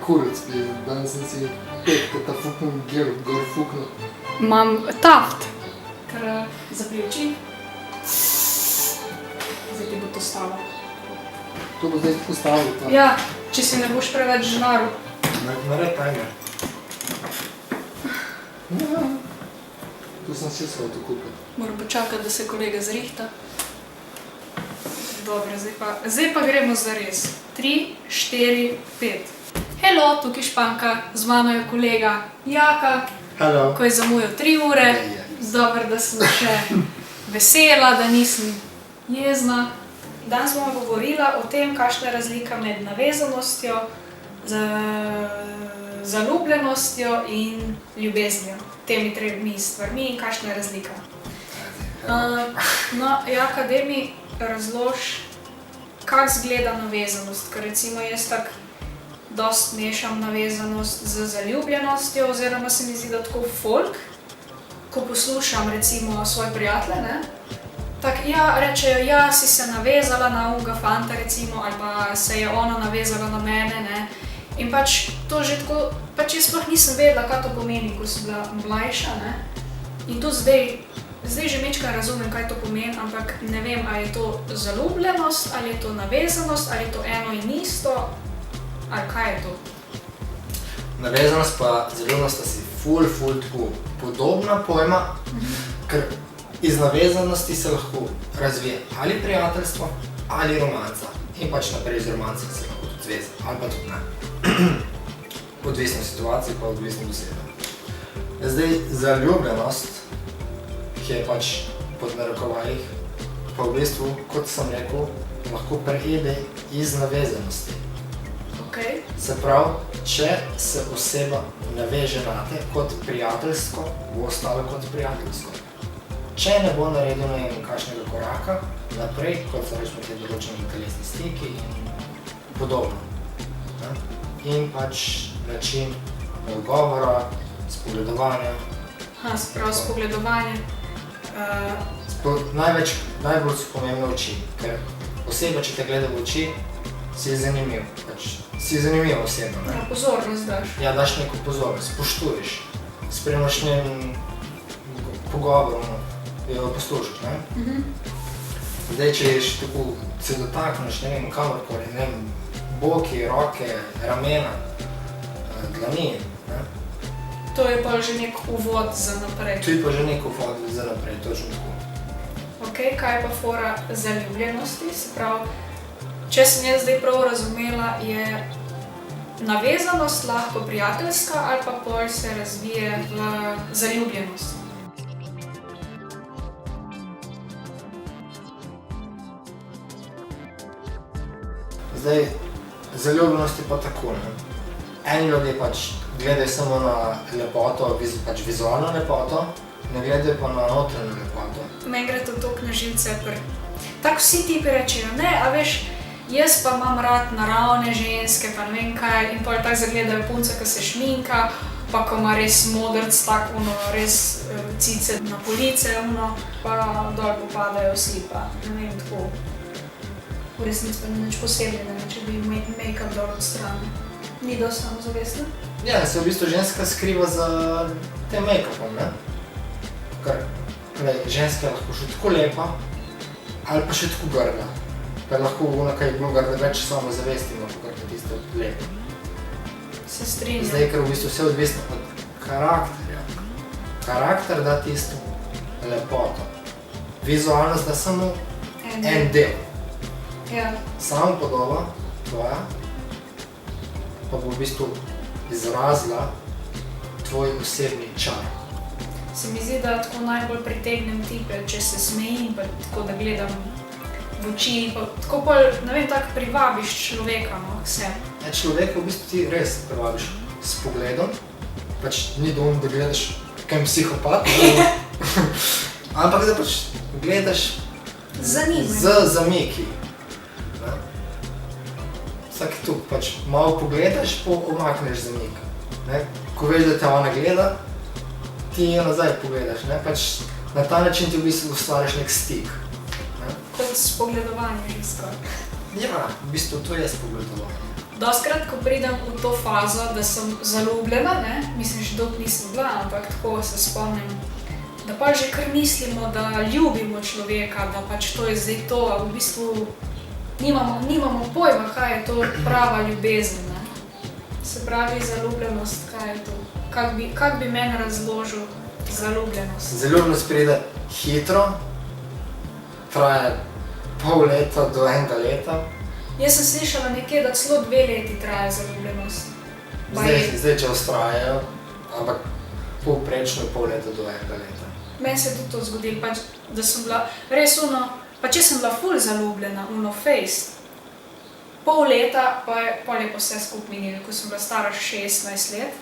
kurec, danes sem si petka ta fuknul gor fuknul. Imam taft, ker zapri oči. Zdaj ti bo to stalo. To bo zdaj postavil ta. Ja, če si ne boš preveč žnaru. Nared timer. Tu sem si svoto kupil. Moram počakati, da se kolega zrihta. Dobro, zdaj pa gremo zares. 3, 4, 5. Hello, tukaj Španka, z mano je kolega Jaka, Hello. ko je zamujal 3 ure. Dobro, da sem še vesela, da nisem jezna. Danes bomo govorila o tem, kakšna je razlika med navezanostjo, zaljubljenostjo in ljubeznijo. Temi tremi stvarmi in kakšna je razlika. No, Jaka, daj mi razloži, kako izgleda navezanost, ker recimo jaz tako dosti mešam navezanost z zaljubljenostjo, oziroma se mi zdi, da tako folk, ko poslušam recimo svoje prijatelje, ne, tako ja, rečejo, ja, si se navezala na onega fanta recimo, ali pa se je ona navezala na mene, ne, in pač to že tako, pač jaz sploh nisem vedela, kaj to pomeni, ko sem bila mlajša, ne, in to zdaj že mečkaj razumem, kaj to pomeni, ampak ne vem, ali je to zaljubljenost, ali je to navezanost, ali je to eno in isto, ali kaj je to? Navezanost pa zaljubljenost sta si ful tako podobna pojma, ker iz navezanosti se lahko razvije ali prijateljstvo, ali romanca. In pač naprej iz romanca se lahko tudi zveza, ali pa tudi ne. Odvisno situaciji pa odvisno dosega. Zdaj, zaljubljenost, ki je pač pod narekovajih, pa v bistvu, kot sem rekel, lahko preide iz navezanosti. Okay. Se pravi, če se oseba naveže nate kot prijateljsko, bo ostalo kot prijateljsko. Če ne bo naredil kakšnega koraka naprej, kot so rečemo te določeni telesni stiki in podobno. In pač način odgovora, spogledovanja. Se pravi, spogledovanje. Najbolj so pomembne oči, ker oseba, če te gleda v oči, si zanimiv. Si zanimiva oseba, ne? Ja, pozornost daš. Ja, daš neko pozornost, spoštuješ, spremljaš njen pogovor, jo poslušaš, ne? Zdaj, če tako se dotakneš, ne vem, kamorkoli, ne vem, boki, roke, ramena, dlani, ne? To je pa že nek uvod za naprej. To je pa že nek uvod za naprej, točno tako. Ok, kaj je pa fora zaljubljenosti? Se pravi, če sem jaz zdaj prav razumela, je navezanost lahko prijateljska ali pa pol se razvije v zaljubljenost. Zdaj, zaljubljenost je pa tako, ne? Eni ljudje pač gledajo samo na lepoto, pač vizualno lepoto, ne gledajo pa na notranjo lepoto. Meni gre to toliko na živce. Tako vsi tipi rečejo, ne, a veš, jaz pa imam rad naravne ženske, pa ne vem kaj, in pol tako zagledajo punca, ki se šminka, pa ko ima res modrc, tako res cice na police, pa dol popadajo vsi, pa ne vem, tako. V resnici pa ni nič posebnega, če bi make-up dol odstranil. Ni dosti samozavestna? Ja, se v bistvu ženska skriva za tem make-upom, ne? Ker, ženska je lahko še tako lepa, ali pa še tako grda. Pa je lahko kaj je bilo grda več samozavesti, no, kot je tisto lepo. Se strinjam. Zdaj, ker v bistvu vse odvisno od karakterja. Karakter da tisto lepoto. Vizualnost da samo en del. Ja. Samo podoba tvoja pa bo v bistvu izrazila tvoj osebni čar. Se mi zdi, da tako najbolj pritegnem tipe, če se smejim, pa tako da gledam v oči, pa tako bolj, ne vem, tako privabiš človeka, no, k sebi. Ja, človeka v bistvu ti res privabiš s pogledom, pač ni dovolj, da gledaš kaj psihopat, ampak da pač gledaš z zamiki. Vsak tuk, pač malo pogledaš, omakneš zamik. Ko veš, da te ona gleda, ti jo nazaj pogledaš, ne? Pač na ta način ti v bistvu ustvariš nek stik. Kot spogledovanje že skoraj. Ja, v bistvu to je spogledovanje. Dostkrat, ko pridem v to fazo, da sem zaljubljena, ne, mislim, že dolgo nisem bila, ampak tako se spomnim, da pa že kar mislimo, da ljubimo človeka, da pač to je zdaj to, a v bistvu nimamo pojma, kaj je to prava ljubezen, ne. Se pravi, zaljubljenost, kaj je to? Kak bi meni razložil zaljubljenost? Zaljubljenost pride hitro, traja pol leta do 1 leta. Jaz sem slišala nekje, da celo 2 leti traja zaljubljenost. Zdaj če ustrajajo, ampak povprečno je pol leta do 1 leta. Meni se je tudi to zgodilo, pač, da sem bila res pa če sem bila ful zaljubljena, fejst. Pol leta pa je vse skupaj minilo, ko sem bila stara 16 let.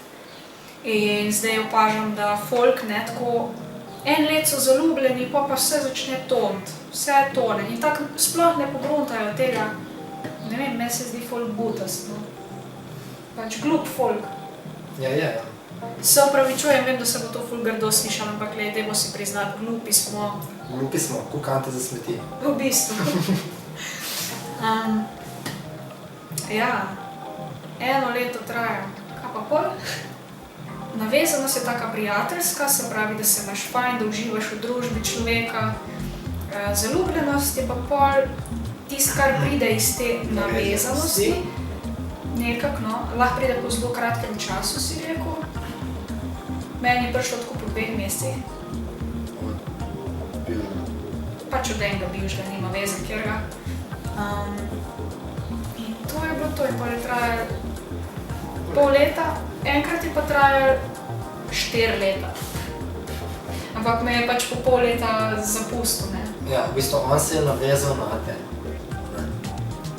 In zdaj opažam, da folk ne tako 1 let so zaljubljeni, pa vse začne toniti, vse tone. In tako sploh ne pogruntajo tega, ne vem, meni se zdi folk butast, no. Pač glup folk. Ja. Se opravičujem, vem, da se bo to ful grdo slišalo, ampak dajmo si priznati, glupi smo. Glupi smo, ko kante za smeti. V bistvu. Ja, 1 leto traja. Kaj pa pol? Navezanost je taka prijateljska, se pravi, da se imaš fajn, da uživaš v družbi človeka. Zaljubljenost je pa pol tisto, kar pride iz te navezanosti. Nekako, no. Lahko pride po zelo kratkem času, si rekel. Meni je prišlo tako po 2 mesecih. Pač od enega bivšega nima veze, kjerga. In to je bilo to, in pol je trajalo pol leta, enkrat je pa trajalo 4 leta. Ampak me je pač po pol leta zapustil, ne. Ja, v bistvu on se je navezal na te.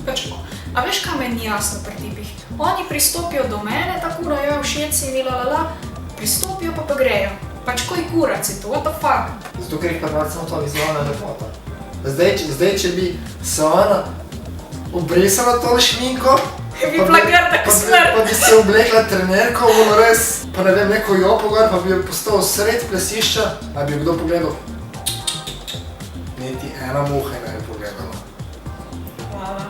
Pač, a veš, kaj meni jasno pri tipih? Oni pristopijo do mene, tako da jo všeč si in pristopijo pa grejo. Pač koji kurac je to, what the fuck? Zato, ker jih pa pravi samo to vizualna lepota. Zdaj, če bi se ona obrisala to šminko, bi bila grda kot smrt. Pa bi se oblekla trenerko, ono res, pa ne vem, neko jopo gor, pa bi jo postal sred plesišča, a bi jo kdo pogledal. Niti ena muha ne bi pogledala. Hvala.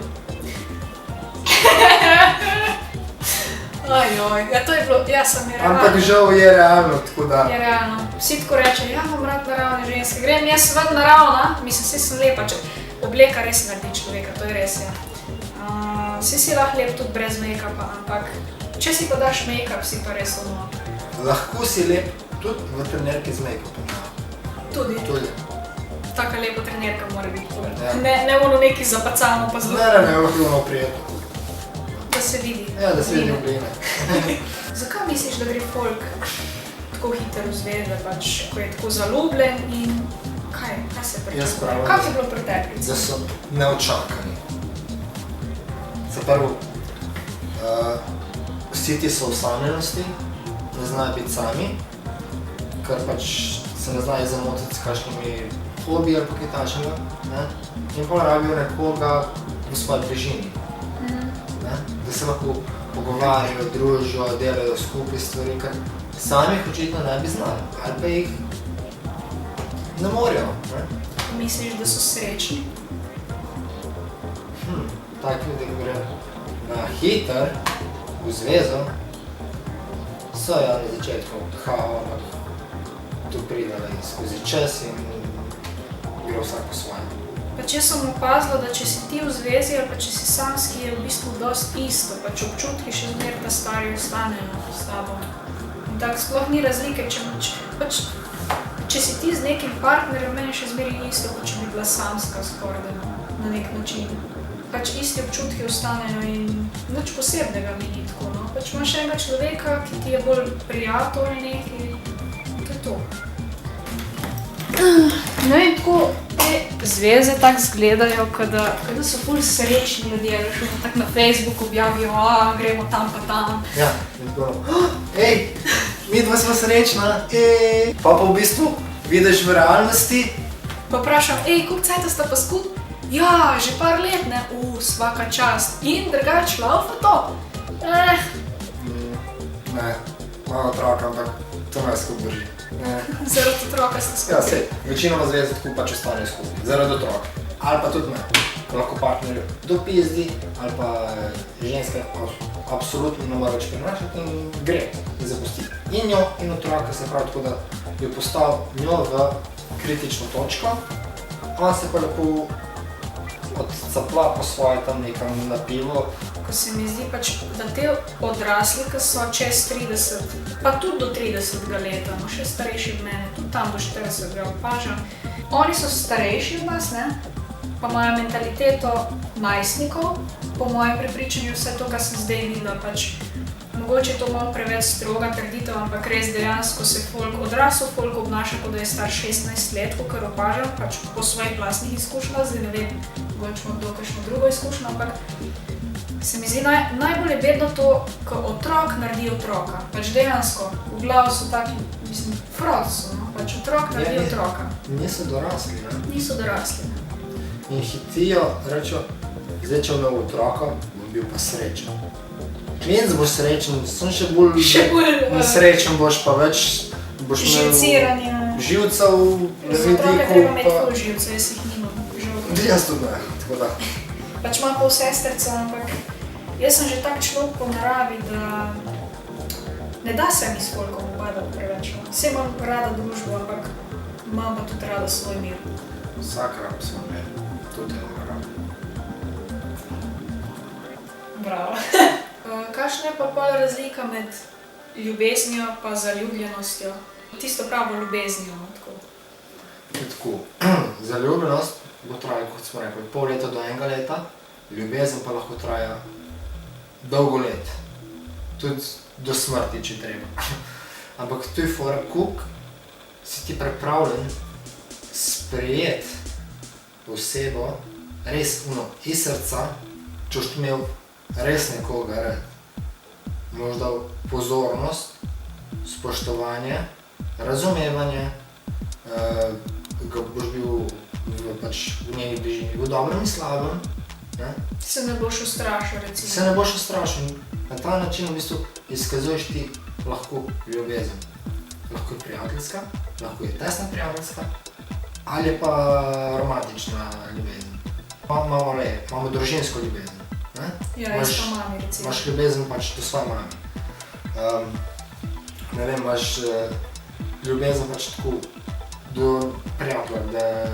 Ajoj, ja to je bilo, ja sem je realno. Ampak žal je realno, tako da... Je realno. Vsi tako reče, ja, imam rad naravne ženske. Grem jaz ven naravna, mislim, vsi sem lepa, če obleka res naredi človeka, to je res, ja. Vsi si lahko lep tudi brez make-upa, ampak če si pa daš make-up, si pa res ono. Lahko si lep tudi v trenerki z make-upom. Tudi. Taka lepa trenerka mora biti. Ja. Ne ono neki zapacano pa zelo. Ne, lahko ono prijetno. Da se vidi. Ja, da se vidi obline. Zakaj misliš, da gre folk tako hitro v zvezde, pač, ko je tako zaljubljen in kaj se pričakuje? Kaj je bilo pri tebi? Da so neočakani. Se prvo, vsi ti so osamljenosti, ne znajo biti sami, ker pač se ne znajo zamotiti s kakšnimi hobiji ali pa kaj takšnega, ne? In pol rabijo nekoga v svoji bližini. Da se lahko pogovarjajo, družijo, delajo skupaj stvari, ker sami jih očitno ne bi znali, ali pa jih ne morejo. Misliš, da so srečni? Tak ljudi, ki gre na hiter, v zvezo, so ja na začetku tu pridala skozi čas in gre vsako svoje. Pač jaz sem opazila, da če si ti v zvezi ali pa če si samski, je v bistvu dosti isto, pač občutki še zmer ta stari ostanejo s tabo. In tako sploh ni razlike, če si ti z nekim partnerjem, meni še zmer isto, kot če bi bila samska skoraj na nek način. Pač isti občutki ostanejo in nič posebnega mi ni tako, no. Pač imaš enega človeka, ki ti je bolj prijatelj neki, to je to. No in tako te zveze tako izgledajo, kada so ful srečni ljudje, veš, tako na Facebooku objavijo, gremo tam pa tam. Ja, je tako, ej, midva smo srečna, pa v bistvu vidiš v realnosti. Pa vprašam, koliko cajta sta pa skupaj? Ja, že par let, ne, svaka čast. In drugač, laufa to? Ne, malo otroka, ampak to me skupaj drži. Zaradi otroka ste skupaj? Ja, sej, večinoma zveze tako pač ostanejo skupaj, zaradi otroka. Ali pa tudi ne. lahko partner dopizdi ali pa ženska absolutno ne more več prenašati in gre in zapusti. In njo in otroka, se pravi tako, da jo postavi njo v kritično točko, on se pa lepo odcapla po svoje tam nekam na pivo. Ko se mi zdi pač, da te odrasli, ki so čez 30, pa tudi do 30 leta, no še starejši od mene, tudi tam do 40 opažam, oni so starejši od nas, ne? Pa imajo mentaliteto najstnikov, po mojem prepričanju vse to, kar sem zdaj videla, pač mogoče je to malo preveč stroga trditev, ampak res dejansko se odrasel folk obnaša, kot da je star 16 let, kakor opažam, pač po svojih vlastnih izkušnjah, zdaj ne vem, mogoče imam kakšno drugo izkušnjo, ampak se mi zdi najbolj je bedno to, ko otrok naredi otroka. Pač dejansko, v glavu so taki, mislim, frod so, no? Pač otrok naredi otroka. Niso dorasli, ne? Niso dorasli, ne? In hitijo, rečejo, zdaj če imel otroka, bom bil pa srečen. Menc boš srečen, sem še bolj nesrečen, boš pa več, boš živciranje. Živcev, Za otroka treba imeti ful živcev, jaz jih nimam, žal. Jaz tudi ne, tako da. Pač ima pol sestrico, ampak jaz sem že tak človek po naravi, da ne da se mi s folkom obadati preveč. Vse imam rada družbo, ampak imam pa tudi rada svoj mir. Vsak rab svoj mir, tudi eno rab. Bravo. Kakšna je pa pol razlika med ljubeznijo pa zaljubljenostjo? Tisto pravo ljubeznijo, no, tako. Tako, zaljubljenost bo trajala, kot smo rekli, pol leta do enega leta, ljubezen pa lahko traja dolgo let, tudi do smrti, če treba. Ampak tu je fora, koliko si ti pripravljen sprejeti osebo, res iz srca, če boš imel res nekoga rad. Boš dal pozornost, spoštovanje, razumevanje, ga boš bil v njeni bližini, v dobrem in slabem. Se ne boš ustrašil, recimo. Se ne boš ustrašil. Na ta način v bistvu izkazuješ ti lahko ljubezen. Lahko je prijateljska, lahko je tesna prijateljska, ali pa romantična ljubezen. Imamo družinsko ljubezen. Ja, jaz pa mami, recimo. Imaš ljubezen pač do svoje mami. Ne vem, imaš ljubezen pač tako do prijatelja, da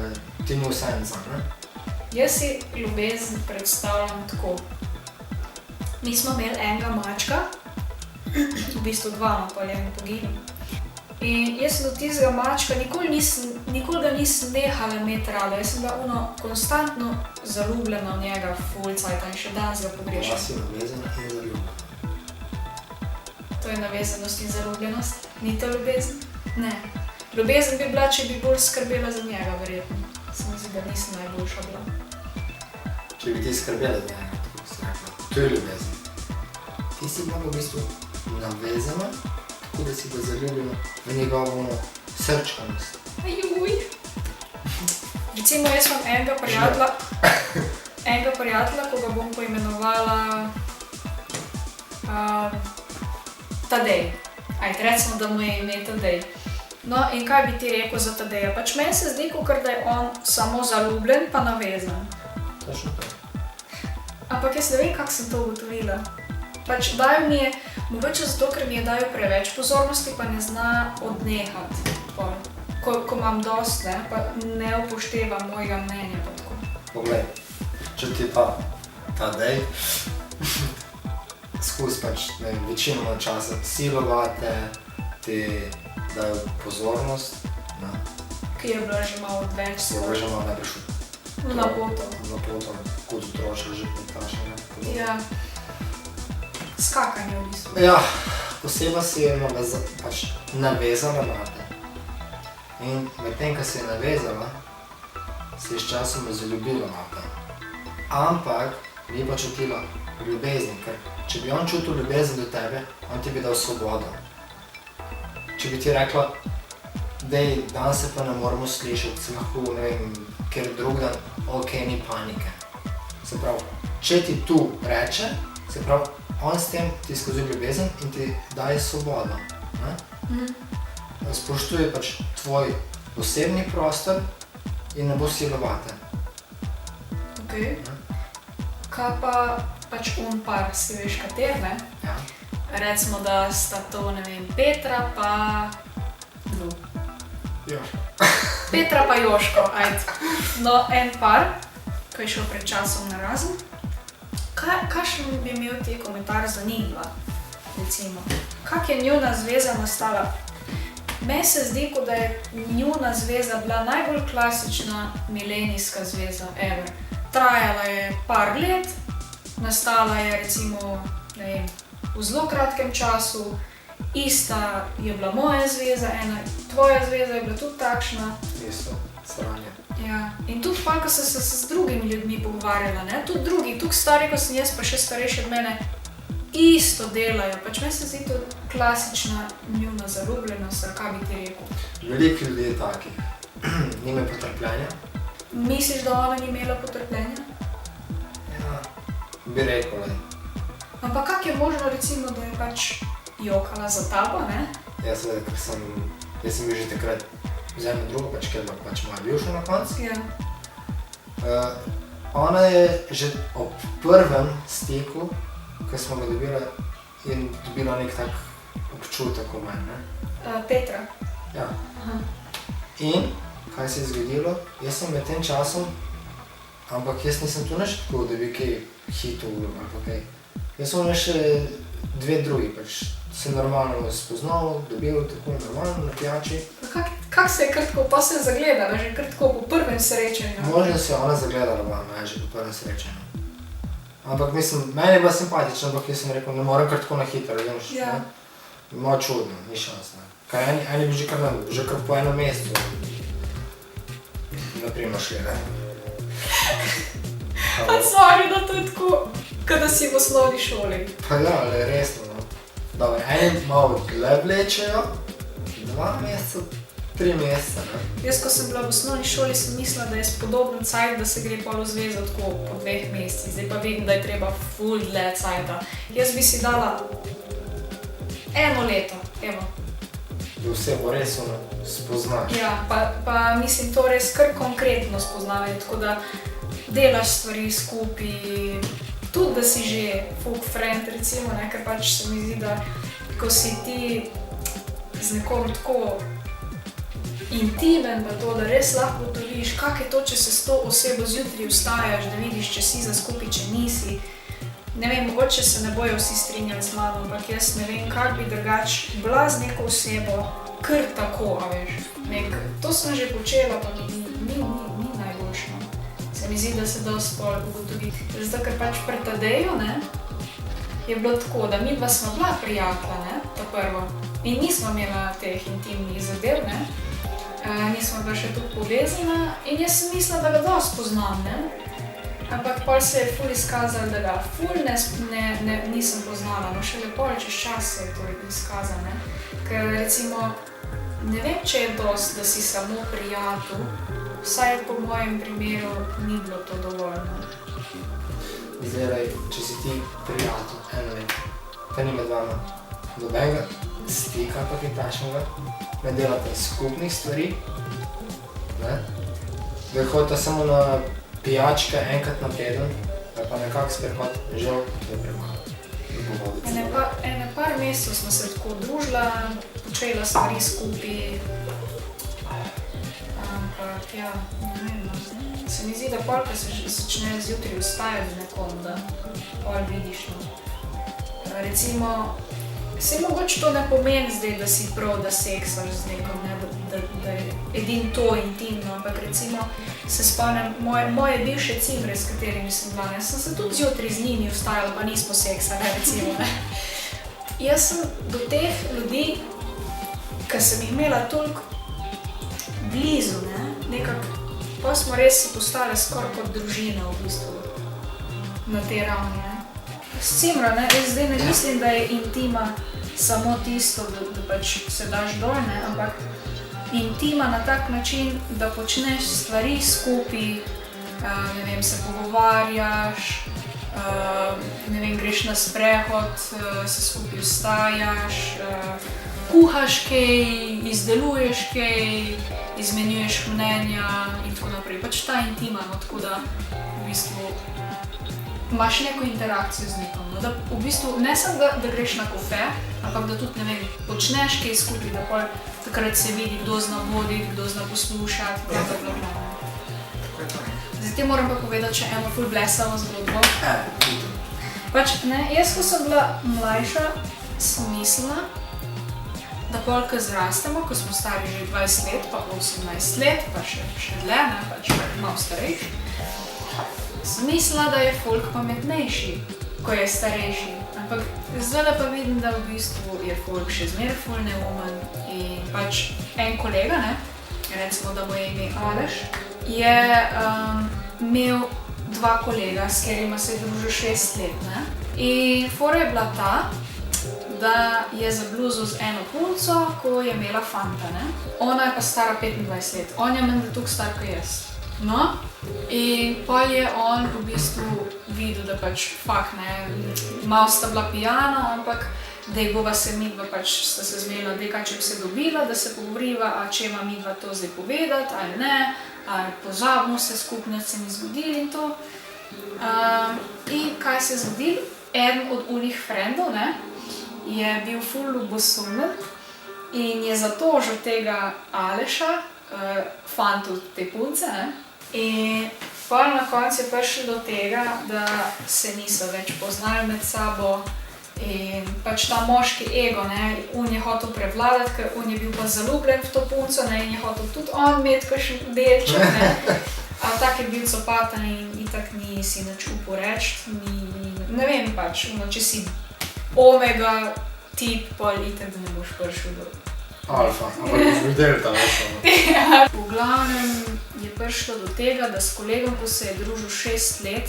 ti ni vse en sam, ne? Jaz si ljubezen predstavljam tako. Mi smo imeli enega mačka, v bistvu dva, no, pa je en poginil. In jaz sem do tistega mačka nikoli ga nisem nehala imeti rada. Jaz sem bila konstantno zaljubljena v njega, ful cajta in še danes ga pogrešam. Ja, si navezana in zaljubljena. To je navezanost in zaljubljenost? Ni to ljubezen? Ne. Ljubezen bi bila, če bi bolj skrbela za njega, verjetno. Se mi zdi, da nisem najboljša bila. Če bi ti skrbela za njega, tako si rekla. To je ljubezen. Ti si bila v bistvu navezana, tako da si bila zaljubljena v njegovo srčkanost. Ajuj! Recimo, jaz imam enega prijatelja, ko ga bom poimenovala Tadej. Ajde, recimo, da mu je ime Tadej. No, in kaj bi ti rekel za Tadeja? Pač meni se zdi, kakor da je on samo zaljubljen pa navezan. Točno to. Ampak jaz ne vem, kako sem to ugotovila. Pač dajo mi je, mogoče zato, ker mi je dajo preveč pozornosti, pa ne zna odnehati. Ko imam dost, ne, pa ne upošteva mojega mnenja, pa tako. Poglej, če ti pa Tadej skozi pač, ne vem, večinoma časa silovate, ti dajo pozornost, ne. Ki je bila že malo odveč. Ki je bila že malo najbrž na poto. Na poto, kot otroška že potašanja. Ja. Skakanje v bistvu. Ja, oseba si je pač navezala nate. In medtem, ko se je navezala, se je s časom zaljubila nate. Ampak ni pa čutila ljubezni, ker če bi on čutil ljubezen do tebe, on ti bi dal svobodo. Če bi ti rekla, dej, dan se pa ne moramo slišati, se lahko, ne vem, ker drug dan, ok, ni panike. Se pravi, če ti tu reče, se pravi, on s tem ti izkazuje ljubezen in ti daje svobodo. Spoštuje pač tvoj osebni prostor in ne bo silovate. Okay. Kaj pa pač par, si veš kater, ne? Ja. Recimo, da sta to, ne vem, Petra pa... Petra pa Joško, ajde. No, en par, ko je šel pred časom na razen. Kakšen bi imel ti komentar za njih dva, recimo? Kak je njuna zveza nastala? Meni se zdi, kot da je njuna zveza bila najbolj klasična milenijska zveza ever. Trajala je par let, nastala je recimo, ne vem, v zelo kratkem času, ista je bila moja zveza, ena tvoja zveza je bila tudi takšna. Isto, sranje. Ja, in tudi pa, ko sem se z drugimi ljudmi pogovarjala, ne, tudi drugi, tudi stari, ko sem jaz, pa še starejši od mene, isto delajo. Pač meni se zdi to klasična njuna zaljubljenost, ali kaj bi ti rekel. Veliko ljudi je takih. Nime potrpljenja. Misliš, da ona ni imela potrpljenja? Ja, bi rekel, le. Ampak kak je možno recimo, da je pač jokala za tabo, ne? Jaz seveda, ker sem bil že takrat vzemno drugo, pač ker pač moja bivša na koncu. Ja. Ona je že ob prvem stiku, ko smo ga dobila, in dobila nek tak občutek v meni, ne? Petra. Ja. Aha. In kaj se je zgodilo? Jaz sem med tem časom, ampak jaz nisem tu nič tako, da bi kaj hitov ali pa kaj. Jaz sem še dve drugi, pač se normalno spoznal, dobil tako normalno na pijači. Kak se je kar tako, pa se je zagledala, že kar tako po prvem srečanju? Možno se je ona zagledala vame, že po prvem srečanju. Ampak mislim, meni je bila simpatična, ampak jaz sem rekel, ne morem kar tako na hitro, veš, Ja. ne? Malo čudno, ni šans, ne. Kaj eni bi že kar po enem mestu, naprimer šli, ne. Pa sorry, da to je tako, kada si v osnovni šoli. Pa ja, ale resno, no. Dobro, eni malo dlje vlečejo, 2 meseca, 3 meseca, ne. Jaz, ko sem bila v osnovni šoli, sem mislila, da je spodoben cajt, da se gre pol v zvezo tako po 2 mesecih. Zdaj pa vidim, da je treba ful dlje cajta. Jaz bi si dala 1 leto, evo. Da vse bo res ono spoznaš. Ja, pa mislim to res kar konkretno spoznavanje, tako da delaš stvari skupaj, tudi da si že folk friend recimo, ne, ker pač se mi zdi, da ko si ti z nekom tako intimen pa to, da res lahko ugotoviš, kak je to, če se s to osebo zjutraj vstajaš, da vidiš, če si za skupaj, če nisi. Ne vem, mogoče se ne bojo vsi strinjali z mano, ampak jaz ne vem, kak bi drugač bila z neko osebo kar tako, a veš. To sem že počela, pa ni najboljše. Se mi zdi, da se dosti pol ugotovi. Zato, ker pač pri Tadeju, ne, je bilo tako, da midva sva bila prijatelja, ne, ta prvo. In nismo imela teh intimnih zadev, ne. Nismo bila še tako povezana in jaz sem mislila, da ga dosti poznam, ne. Ampak pol se je ful izkazalo, da ga ful nisem poznala, no šele pol čez čas se je to izkazalo, ne. Ker recimo, ne vem, če je dosti, da si samo prijatelj, vsaj po mojem primeru ni bilo to dovolj, no. Zdaj, če si ti prijatelj, eno let, pa ni med vama nobenega stika pa kaj takšnega, ne delate skupnih stvari, ne? Da hodite samo na pijačke enkrat na teden, ali pa nekak sprehod, žal, to je premalo. Ene par mesecev smo se tako družila, počela stvari skupaj, ampak ja, ne vem, no. Se mi zdi, da pol, ko se začne zjutraj vstajati z nekom, da pol vidiš, no. Recimo, saj mogoče to ne pomeni zdaj, da si prav, da seksaš z nekom, ne, da je edino to intimno, ampak recimo se spomnim moje bivše cimre, s katerimi sem bila, ne, sem se tudi zjutraj z njimi vstajala, pa nismo seksali, recimo, ne. Jaz sem do teh ljudi, ki sem jih imela toliko blizu, ne, nekako, pa smo res postale skoraj kot družina v bistvu, na tej ravni, ne. S cimro, ne, jaz zdaj ne mislim, da je intima samo tisto, da pač se daš dol, ne, ampak intima na tak način, da počneš stvari skupaj, ne vem, se pogovarjaš, ne vem, greš na sprehod, se skupaj vstajaš, kuhaš kaj, izdeluješ kaj, izmenjuješ mnenja in tako naprej. Pač ta intima, no, tako da v bistvu imaš neko interakcijo z nekom. No, da v bistvu ne samo, da greš na kafe, ampak da tudi, ne vem, počneš kaj skupaj, da pol takrat se vidi, kdo zna voditi, kdo zna poslušati, bla, bla, bla, bla. Zdaj te moram pa povedati še eno ful blesavo zgodbo. Pač, ne, jaz, ko sem bila mlajša, sem mislila, da pol, ko zrastemo, ko smo stari že 20 let, pa 18 let, pa še dlje, ne, pač malo starejši, sem mislila, da je folk pametnejši, ko je starejši. Ampak zdaj pa vidim, da v bistvu je folk še zmeraj ful neumen in pač en kolega, ne, recimo, da mu je ime Aleš, je imel dva kolega, s katerima se je družil 6 let, ne. In fora je bila ta, da je zabluzil z eno punco, ko je imela fanta, ne. Ona je pa stara 25 let, on je menda toliko star kot jaz. No, in pol je on v bistvu videl, da pač fakt, ne, malo sta bila pijana, ampak da je bova se midva pač sta se zmenila, da če bi se dobila, da se pogovoriva, a če ima midva to zdaj povedati ali ne, ali pozabimo se skupno, se mi zgodili in to. In kaj se je zgodilo? Eden od unih frendov, ne, je bil ful ljubosumen in je zatožil tega Aleša, fantu te punce, ne. In pol na koncu je prišlo do tega, da se niso več poznali med sabo in pač ta moški ego, ne, on je hotel prevladati, ker on je bil pa zaljubljen v to punco, ne, in je hotel tudi on imeti kakšen delček, ne. A tak je bil copaten in itak ni si nič upal reči, ne vem pač, če si omega tip, pol itak da ne boš prišel do Alfa, ampak boš delta, veš. V glavnem je prišlo do tega, da s kolegom, ko se je družil 6 let,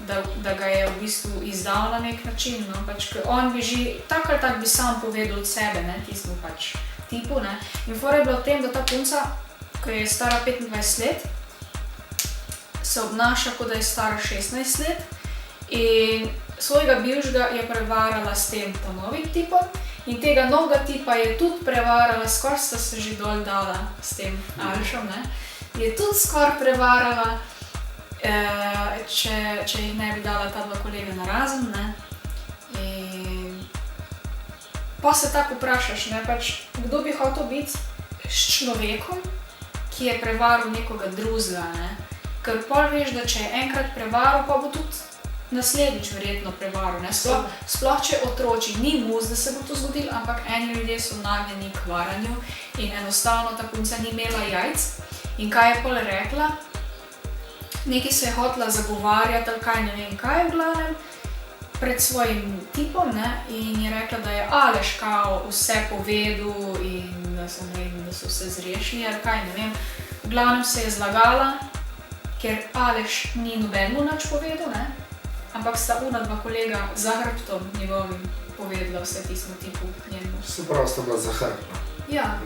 da ga je v bistvu izdal na nek način, no, pač, ker on bi že tak ali tak bi sam povedal od sebe, ne, tistemu pač tipu, ne. In fora je bila v tem, da ta punca, ko je stara 25 let, se obnaša, kot da je stara 16 let in svojega bivšega je prevarala s tem novim tipom in tega novega tipa je tudi prevarala, skoraj sta se že dol dala s tem Alešom, ne, je tudi skoraj prevarala, če jih ne bi dala ta dva kolega narazen, ne. In pa se tako vprašaš, ne, pač, kdo bi hotel biti s človekom, ki je prevaral nekoga drugega, ne. Ker pol veš, da če je enkrat prevaral, pa bo tudi naslednjič verjetno prevaral, ne. Sploh če otroči, ni mus, da se bo to zgodilo, ampak eni ljudje so nagnjeni k varanju in enostavno ta punca ni imela jajc. In kaj je pol rekla? Nekaj se je hotela zagovarjati ali kaj, ne vem kaj v glavnem, pred svojim tipom, ne, in je rekla, da je Aleš kao vse povedal in da so se zrešili ali kaj, ne vem. V glavnem se je zlagala, ker Aleš ni nobenemu nič povedal, ne. Ampak sta ona dva kolega za hrbtom njegovim povedala vse tistemu tipu njemu. Se pravi, sta bila za hrbtom. Ja.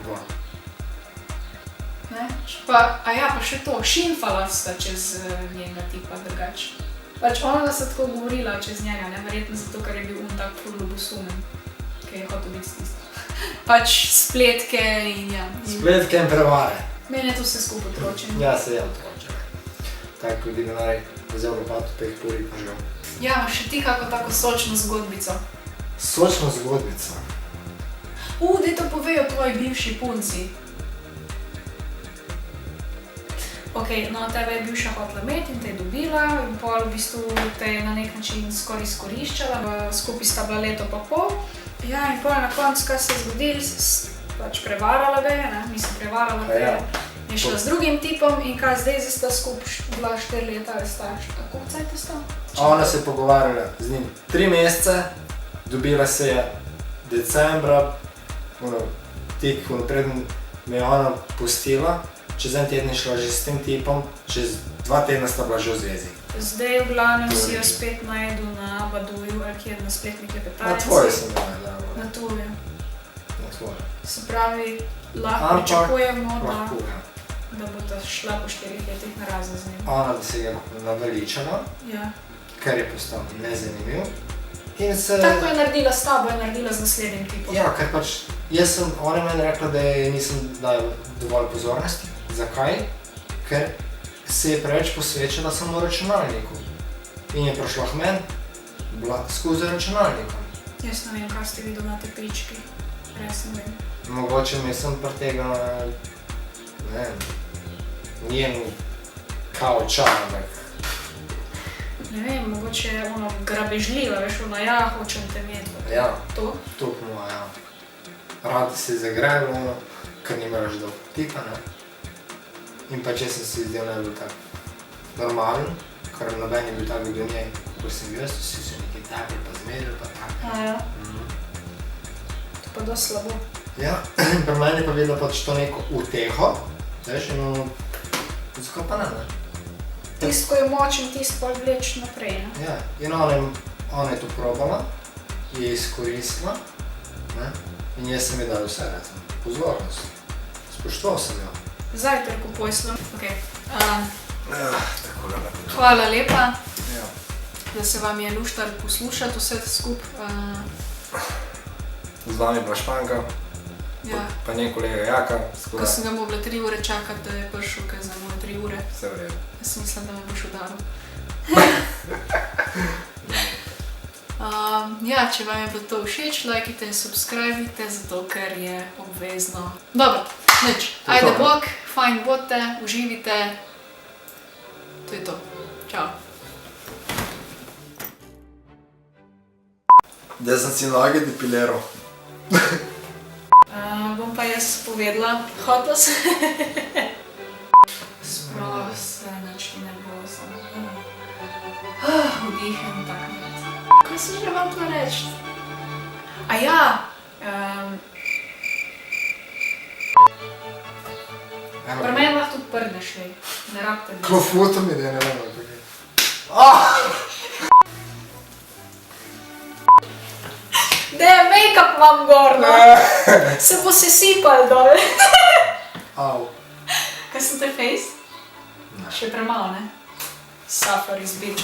Ne? Pa še to, šimfala sta čez njenega tipa drugače. Pač ona sta tako govorila čez njega, ne, verjetno zato, ker je bil on tak ful ljubosumen, ker je hotel biti tisto. Pač spletke in ja. Spletke in prevare. Meni je to vse skupaj otročeno. Ja, se je otročeno. Tako bi denarij vzel lopato, peh puri pa žgal. Ja, še ti kako tako sočno zgodbico. Sočno zgodbico? Daj to povej o tvoji bivši punci. Ok, no, tebe je bivša hotela imeti in te je dobila in pol v bistvu te je na nek način skoraj izkoriščala. Skupaj sta bila leto pa pol. Ja, in pol na koncu, kaj se je zgodilo, pač prevarala ga je, ne, mislim, prevarala ga je. Je šla z drugim tipom in kaj zdaj sta skupaj bila 4 leta ali sta, kako caj to sta? Ona se je pogovarjala z njim 3 mesece, dobila se je decembra, tik preden me je ona pustila, čez en teden je šla že s tem tipom, čez 2 tedna sta bila že v zvezi. Zdaj v glavnem si jo spet najdu na Baduju ali kjer na spletni klepetalnici. Na tvoje sem jo najdala. Na tvoje. Na tvoje. Se pravi, lahko pričakujemo, da bosta šla po 4 letih narazen z njim. Ona bi se ga naveličala, ja. Ker je postal nezanimiv. Tako je naredila s tabo, je naredila z naslednjim tipom. Ja, ker pač Ona je meni rekla, da je nisem dal dovolj pozornosti. Zakaj? Ker se je preveč posvečala samo računalniku. In je prišla k meni, bila skozi računalnikom. Jaz ne vem, kaj ste videli na te pički. Res ne vem. Mogoče mi sem pretegnila, ne vem, njen kao čarnek. Ne vem, mogoče je ono grabežljiva, veš, ono, ja, hočem te imeti. Ja, To? to po moje, ja. Rada se zagrebla, ker nimaš dolg tipa, ne. In pa če sem si zdel najbolj tak normalen, ker noben je bil tak do njej, ko sem jaz, vsi so neki takli pa zmerili pa tak. Ja. To pa dosti slabo. Ja, pri meni je pa videla pač to neko uteho, veš, in zakaj pa ne. Tisto, ko je močen, tisto pa vleč naprej, ne? Ja, in ona je to probala, je izkoristila, ne, in jaz sem ji dal vse, recimo, pozornost. Spoštoval sem jo. Zajtrk v pojslu. Okay. Tako lepo. Hvala lepa, Ja. da se vam je luštar poslušati vse skup. Z vami bila Španka, Ja. pa njen kolega Jaka, Ko sem ga mogla 3 ure čakati, da je prišel, ker za moje 3 ure. vse v redu. Jaz mislim, da me boš udaril. Ja, če vam je bilo to všeč, lajkite in subscribite, zato ker je obvezno. Dobro, nič. Ajde to. bok, fajn bodite, uživite. To je to. Čau. Da sem si noge depiliral. Bom pa jaz povedala, hotla sem. Sprost se, nič ti ne bo samo. Vdihem tako. Kaj sem že vam to reči? A ja, pri meni lahko tudi prdneš, lej. Ne rabite mi. Klofuto mi, da ne vem, kako je. Da je make-up vam gor, no. Se bo sesipal dol. Au. Kaj sem te face? Ne. Še premalo, ne? Suffer is bitch.